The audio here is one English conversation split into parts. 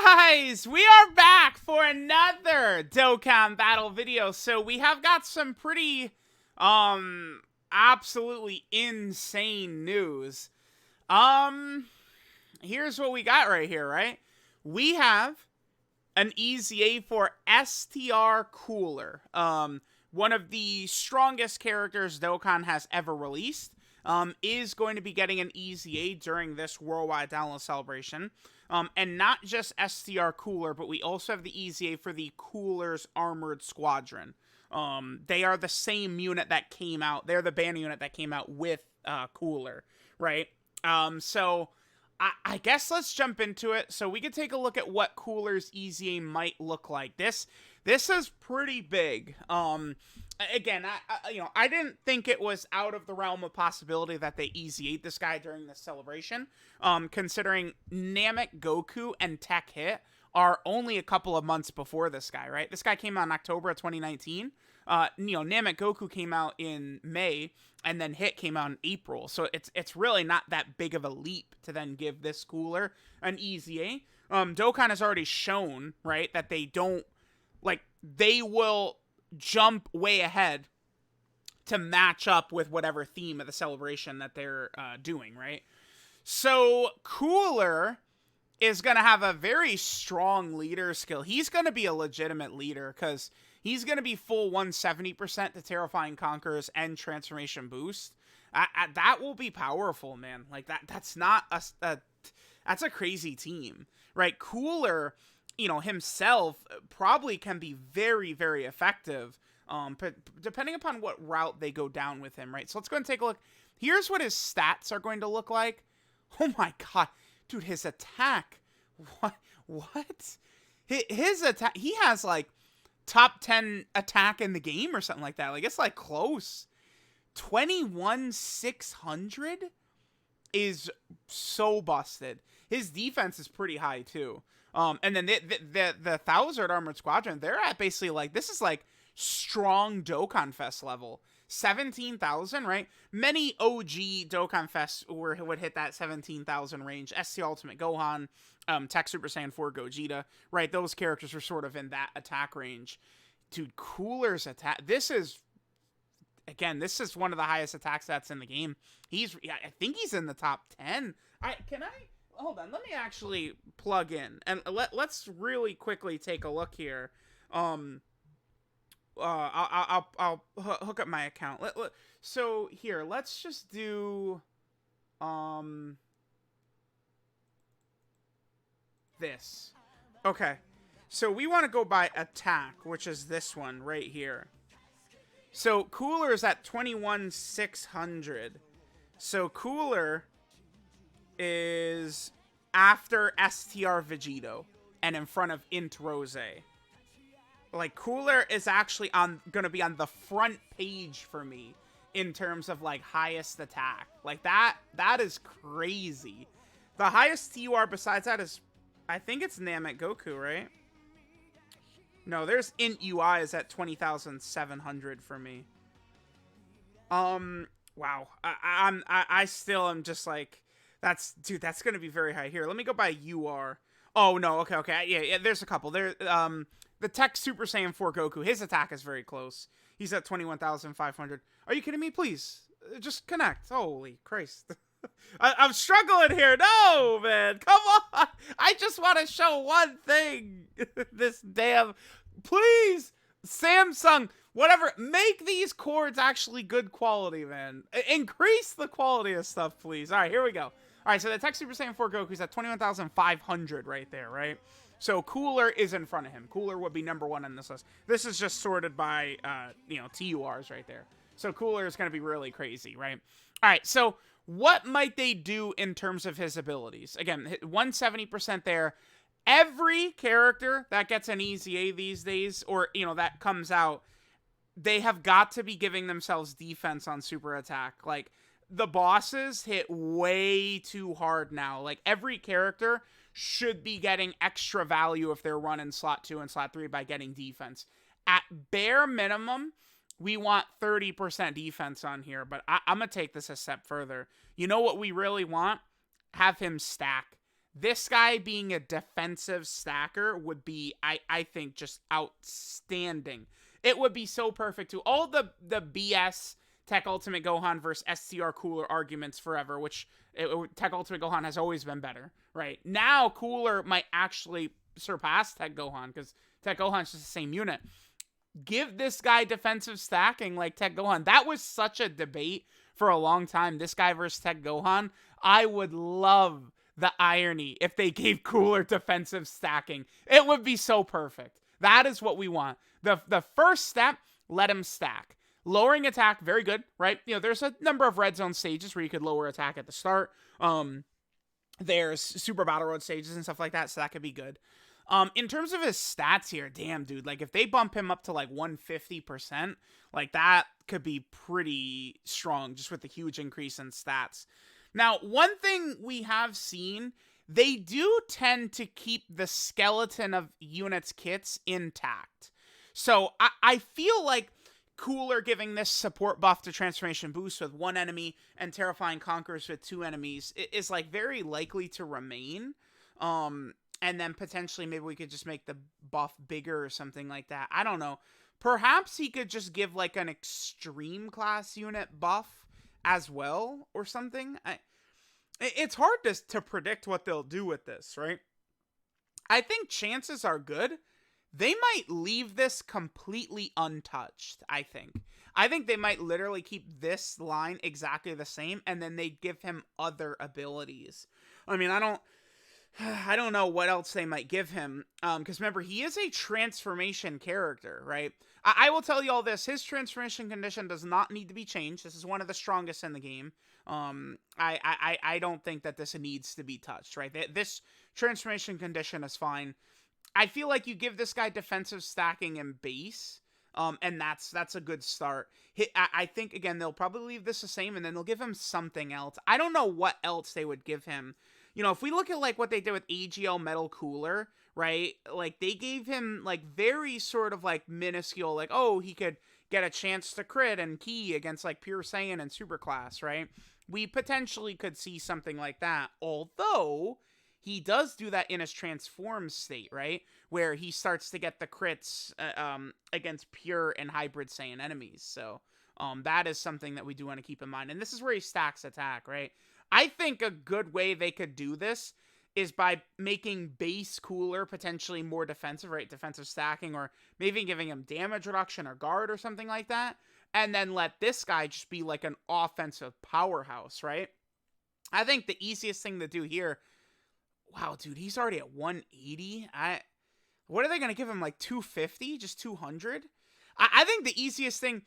Guys, we are back for another Dokkan battle video. So we have got some pretty, absolutely insane news. Here's what we got right here, right? We have an EZA for STR Cooler. One of the strongest characters Dokkan has ever released. Is going to be getting an EZA during this worldwide download celebration. And not just STR Cooler, but we also have the EZA for the Cooler's Armored Squadron. They are the same unit that came out. They're the banner unit that came out with Cooler, right? So I guess let's jump into it. So we could take a look at what Cooler's EZA might look like. This is pretty big. Again, I didn't think it was out of the realm of possibility that they EZA'd this guy during the celebration, considering Namek Goku and Tech Hit are only a couple of months before this guy, right? This guy came out in October of 2019. Namek Goku came out in May, and then Hit came out in April. So it's really not that big of a leap to then give this Cooler an EZA. Dokkan has already shown, right, that they don't, they will jump way ahead to match up with whatever theme of the celebration that they're doing, right? So Cooler is going to have a very strong leader skill. He's going to be a legitimate leader because he's going to be full 170% to Terrifying Conquerors and Transformation Boost. That will be powerful, man. Like that's not that's a crazy team, right? Cooler, himself probably can be very, very effective, depending upon what route they go down with him, right? So let's go and take a look. Here's what his stats are going to look like. Oh my god. Dude, his attack. What? His attack, he has, top 10 attack in the game or something like that. It's, close. 21,600 is so busted. His defense is pretty high, too. And then the Thousand Armored Squadron, they're at basically this is strong Dokkan Fest level. 17,000, right? Many OG Dokkan Fests would hit that 17,000 range. SC Ultimate Gohan, Tech Super Saiyan 4 Gogeta, right? Those characters are sort of in that attack range. Dude, Cooler's attack, this is one of the highest attack stats in the game. I think he's in the top 10. Hold on, let me actually plug in and let's really quickly take a look here. I'll hook up my account. So here, let's just do this. Okay, so we want to go by attack, which is this one right here. So Cooler is at 21,600. So Cooler is after STR Vegito and in front of Int Rose. Cooler is actually gonna be on the front page for me in terms of highest attack. That is crazy. The highest TUR besides that is, I think it's Namek Goku, right? No, there's Int UI is at 20,700 for me. Wow. I still am just that's gonna be very high. Here, let me go by UR. Oh no, okay. Yeah, there's a couple. There the Tech Super Saiyan 4 Goku, his attack is very close. He's at 21,500. Are you kidding me? Please, just connect. Holy Christ. I'm struggling here. No, man. Come on. I just want to show one thing. This damn... Please, Samsung, whatever. Make these cords actually good quality, man. Increase the quality of stuff, please. All right, here we go. All right, so the Tech Super Saiyan 4 Goku's at 21,500 right there, right? So Cooler is in front of him. Cooler would be number one on this list. This is just sorted by, TURs right there. So Cooler is going to be really crazy, right? All right, so what might they do in terms of his abilities? Again, 170% there. Every character that gets an EZA these days, or, that comes out, they have got to be giving themselves defense on super attack. The bosses hit way too hard now. Every character should be getting extra value if they're running slot 2 and slot 3 by getting defense. At bare minimum, we want 30% defense on here, but I'm going to take this a step further. You know what we really want? Have him stack. This guy being a defensive stacker would be, I think, just outstanding. It would be so perfect to all the BS Tech Ultimate Gohan versus STR Cooler arguments forever, which Tech Ultimate Gohan has always been better, right? Now Cooler might actually surpass Tech Gohan because Tech Gohan's just the same unit. Give this guy defensive stacking like Tech Gohan. That was such a debate for a long time, this guy versus Tech Gohan. I would love the irony if they gave Cooler defensive stacking. It would be so perfect. That is what we want. The first step, let him stack. Lowering attack, very good, right? You know, there's a number of red zone stages where you could lower attack at the start. There's super battle road stages and stuff like that, so that could be good. In terms of his stats here, damn, dude, like if they bump him up to like 150%, like that could be pretty strong just with the huge increase in stats. Now, one thing we have seen, they do tend to keep the skeleton of units' kits intact. So I feel like Cooler giving this support buff to transformation boost with one enemy and terrifying conquerors with two enemies is like very likely to remain. And then potentially maybe we could just make the buff bigger or something like that. I don't know. Perhaps he could just give like an extreme class unit buff as well or something. It's hard to predict what they'll do with this, right? I think chances are good. They might leave this completely untouched, I think. I think they might literally keep this line exactly the same, and then they give him other abilities. I mean, I don't know what else they might give him, because remember, he is a transformation character, right? I will tell you all this. His transformation condition does not need to be changed. This is one of the strongest in the game. I don't think that this needs to be touched, right? This transformation condition is fine. I feel like you give this guy defensive stacking and base, and that's a good start. I think, again, they'll probably leave this the same, and then they'll give him something else. I don't know what else they would give him. You know, if we look at, like, what they did with AGL Metal Cooler, right? Like, they gave him, like, very sort of, like, minuscule, like, oh, he could get a chance to crit and key against, like, Pure Saiyan and Superclass, right? We potentially could see something like that, although he does do that in his transform state, right? Where he starts to get the crits against pure and hybrid Saiyan enemies. So that is something that we do want to keep in mind. And this is where he stacks attack, right? I think a good way they could do this is by making base Cooler potentially more defensive, right? Defensive stacking, or maybe giving him damage reduction or guard or something like that. And then let this guy just be like an offensive powerhouse, right? I think the easiest thing to do here... Wow, dude, he's already at 180. What are they going to give him, like 250? Just 200? I think the easiest thing...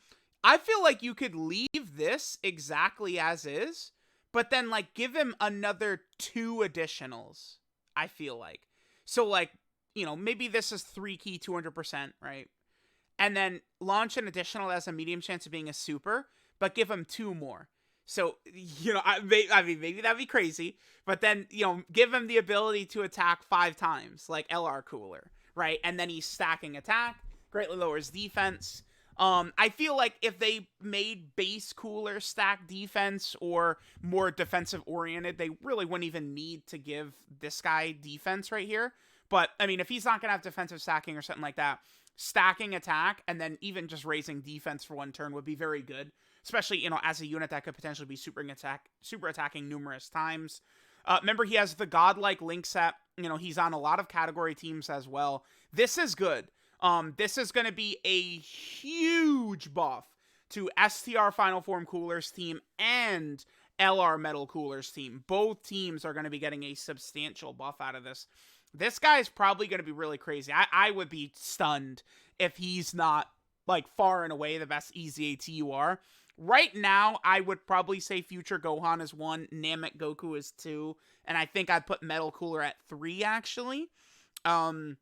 I feel like you could leave this exactly as is, but then, like, give him another 2 additionals, I feel like. So, like, you know, maybe this is 3 key 200%, right? And then launch an additional that has a medium chance of being a super, but give him 2 more. So, you know, I mean, maybe that'd be crazy, but then, you know, give him the ability to attack 5 times, like LR Cooler, right? And then he's stacking attack, greatly lowers defense. I feel like if they made base Cooler stack defense or more defensive oriented, they really wouldn't even need to give this guy defense right here. But, I mean, if he's not going to have defensive stacking or something like that, stacking attack and then even just raising defense for 1 turn would be very good. Especially, you know, as a unit that could potentially be super attacking numerous times. Remember, he has the godlike link set. You know, he's on a lot of category teams as well. This is good. This is going to be a huge buff to STR Final Form Cooler's team and LR Metal Cooler's team. Both teams are going to be getting a substantial buff out of this. This guy's probably going to be really crazy. I would be stunned if he's not, like, far and away the best EZA TUR. Right now, I would probably say Future Gohan is 1, Namek Goku is 2, and I think I'd put Metal Cooler at 3, actually. This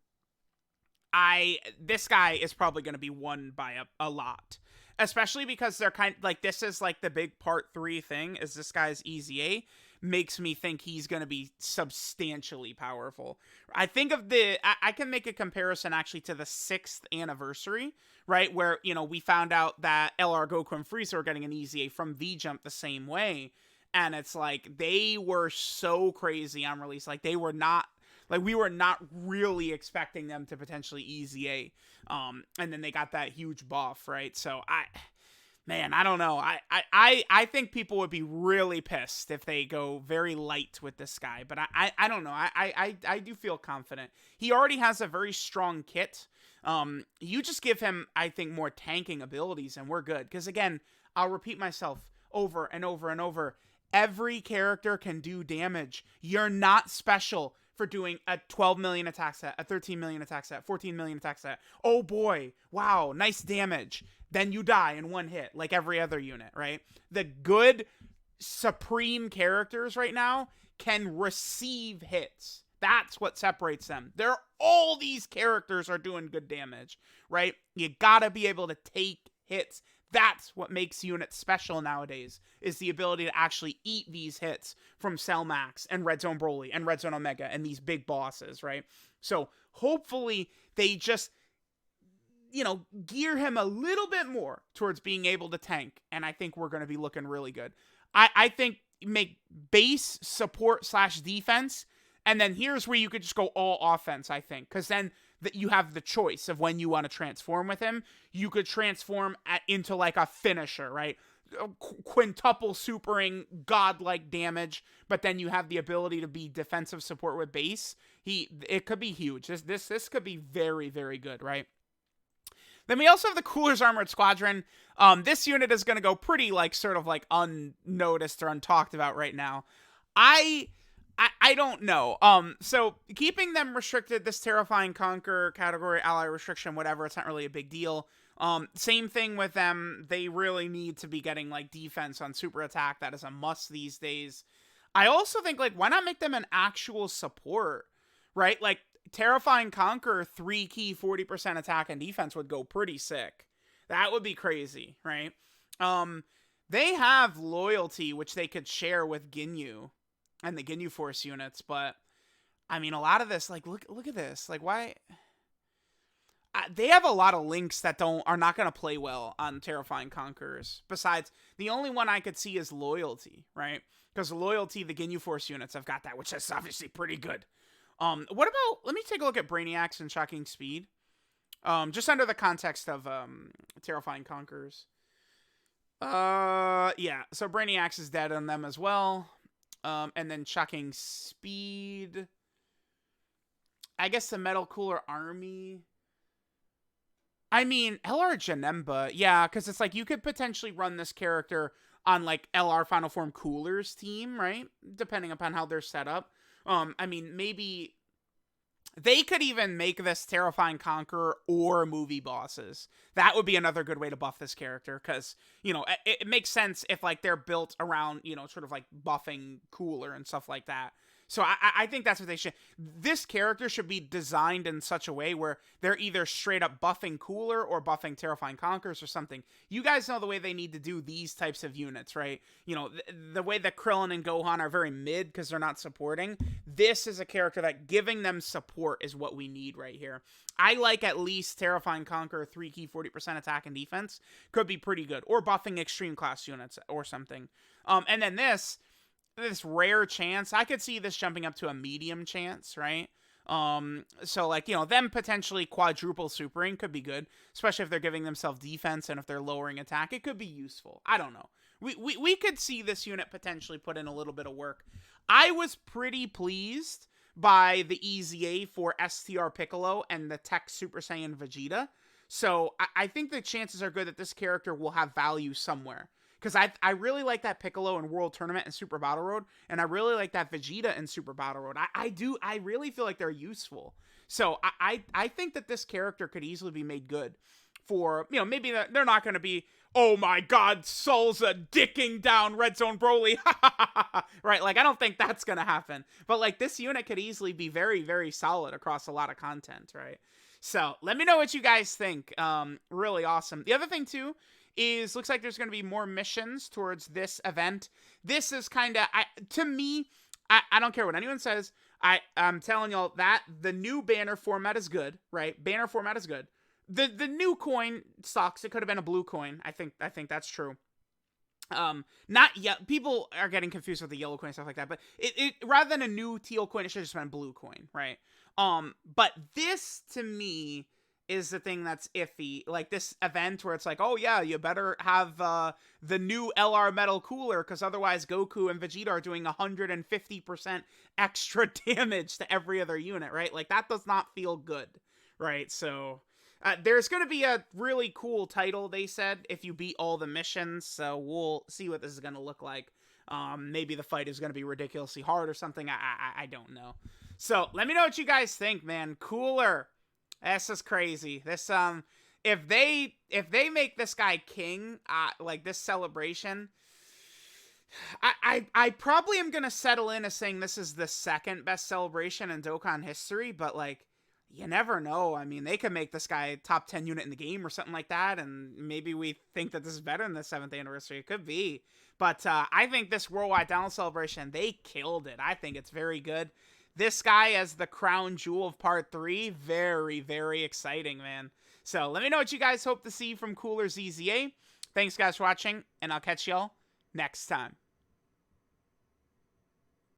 guy is probably going to be won by a lot. Especially because they're kind of, like, this is, like, the big part 3 thing, is this guy's EZA, makes me think he's going to be substantially powerful. I think of I can make a comparison, actually, to the 6th anniversary, right, where, you know, we found out that LR Goku and Frieza are getting an EZA from V-Jump the same way, And it's like, they were so crazy on release. Like, they were not, like, we were not really expecting them to potentially EZA. And then they got that huge buff, right? So I don't know. I think people would be really pissed if they go very light with this guy, but I don't know. I do feel confident. He already has a very strong kit. You just give him, I think, more tanking abilities and we're good. Because again, I'll repeat myself over and over and over. Every character can do damage. You're not special for doing a 12 million attack set, a 13 million attack set, 14 million attack set. Oh boy, wow, nice damage. Then you die in one hit, like every other unit, right? The good supreme characters right now can receive hits. That's what separates them. All these characters are doing good damage, right? You gotta be able to take hits. That's what makes units special nowadays, is the ability to actually eat these hits from Cell Max and Red Zone Broly and Red Zone Omega and these big bosses, right? So hopefully they just, gear him a little bit more towards being able to tank, and I think we're going to be looking really good. I think make base support / defense, and then here's where you could just go all offense, I think, because then that you have the choice of when you want to transform with him. You could transform into like a finisher, right? Quintuple supering godlike damage, but then you have the ability to be defensive support with base. It could be huge. This could be very, very good, right? Then we also have the Cooler's Armored Squadron. This unit is going to go pretty sort of unnoticed or untalked about right now. I don't know. So keeping them restricted, this Terrifying Conquer category, ally restriction, whatever, it's not really a big deal. Same thing with them. They really need to be getting defense on super attack. That is a must these days. I also think why not make them an actual support, right? Terrifying Conquer 3 key 40% attack and defense would go pretty sick. That would be crazy, right? They have loyalty, which they could share with Ginyu and the Ginyu Force units, but I mean, a lot of this, look at this. Why? They have a lot of links that are not going to play well on Terrifying Conquerors. Besides, the only one I could see is loyalty, right? Because loyalty, the Ginyu Force units have got that, which is obviously pretty good. What about, let me take a look at Brainiacs and Shocking Speed. Just under the context of, Terrifying Conquerors. Yeah, so Brainiacs is dead on them as well. And then Shocking Speed. I guess the Metal Cooler Army. I mean, LR Janemba, yeah, because it's you could potentially run this character on, LR Final Form Cooler's team, right? Depending upon how they're set up. I mean, maybe they could even make this Terrifying Conqueror or movie bosses. That would be another good way to buff this character, because, it makes sense if, they're built around, sort of, buffing Cooler and stuff like that. So I think that's what they should. This character should be designed in such a way where they're either straight up buffing Cooler or buffing Terrifying Conquerors or something. You guys know the way they need to do these types of units, right? The way that Krillin and Gohan are very mid because they're not supporting. This is a character that giving them support is what we need right here. I like at least Terrifying Conqueror 3 key 40% attack and defense. Could be pretty good. Or buffing extreme class units or something. And then this rare chance, I could see this jumping up to a medium chance, right? So them potentially quadruple supering could be good, especially if they're giving themselves defense and if they're lowering attack. It could be useful. I don't know. We could see this unit potentially put in a little bit of work. I was pretty pleased by the EZA for STR Piccolo and the Tech Super Saiyan Vegeta. So I think the chances are good that this character will have value somewhere. Because I really like that Piccolo in World Tournament and Super Battle Road, and I really like that Vegeta in Super Battle Road. I really feel like they're useful. So I think that this character could easily be made good for, maybe they're not going to be, oh my god, Salza dicking down Red Zone Broly, right? I don't think that's going to happen. But this unit could easily be very, very solid across a lot of content, right? So let me know what you guys think. Really awesome. The other thing too, looks like there's going to be more missions towards this event. This is kind of, to me, I don't care what anyone says. I'm telling y'all that the new banner format is good, right? Banner format is good. The new coin sucks. It could have been a blue coin. I think that's true. Not yet. People are getting confused with the yellow coin and stuff like that, but it rather than a new teal coin, it should have just been a blue coin, right? But this to me is the thing that's iffy. Like this event where it's like, oh yeah, you better have the new LR metal cooler because otherwise Goku and Vegeta are doing 150% extra damage to every other unit, right? Like that does not feel good, right? So there's going to be a really cool title, they said, if you beat all the missions, so we'll see what this is going to look like. Maybe the fight is going to be ridiculously hard or something. I don't know. So let me know what you guys think, man. Cooler. This is crazy. This if they make this guy king, like this celebration, I probably am gonna settle in as saying this is the second best celebration in Dokkan history, but like you never know. I mean, they could make this guy top 10 unit in the game or something like that, and maybe we think that this is better than the 7th anniversary. It could be. But I think this Worldwide Download Celebration, they killed it. I think it's very good. This guy as the crown jewel of part 3, very, very exciting, man. So let me know what you guys hope to see from Cooler's EZA. Thanks, guys, for watching, and I'll catch y'all next time.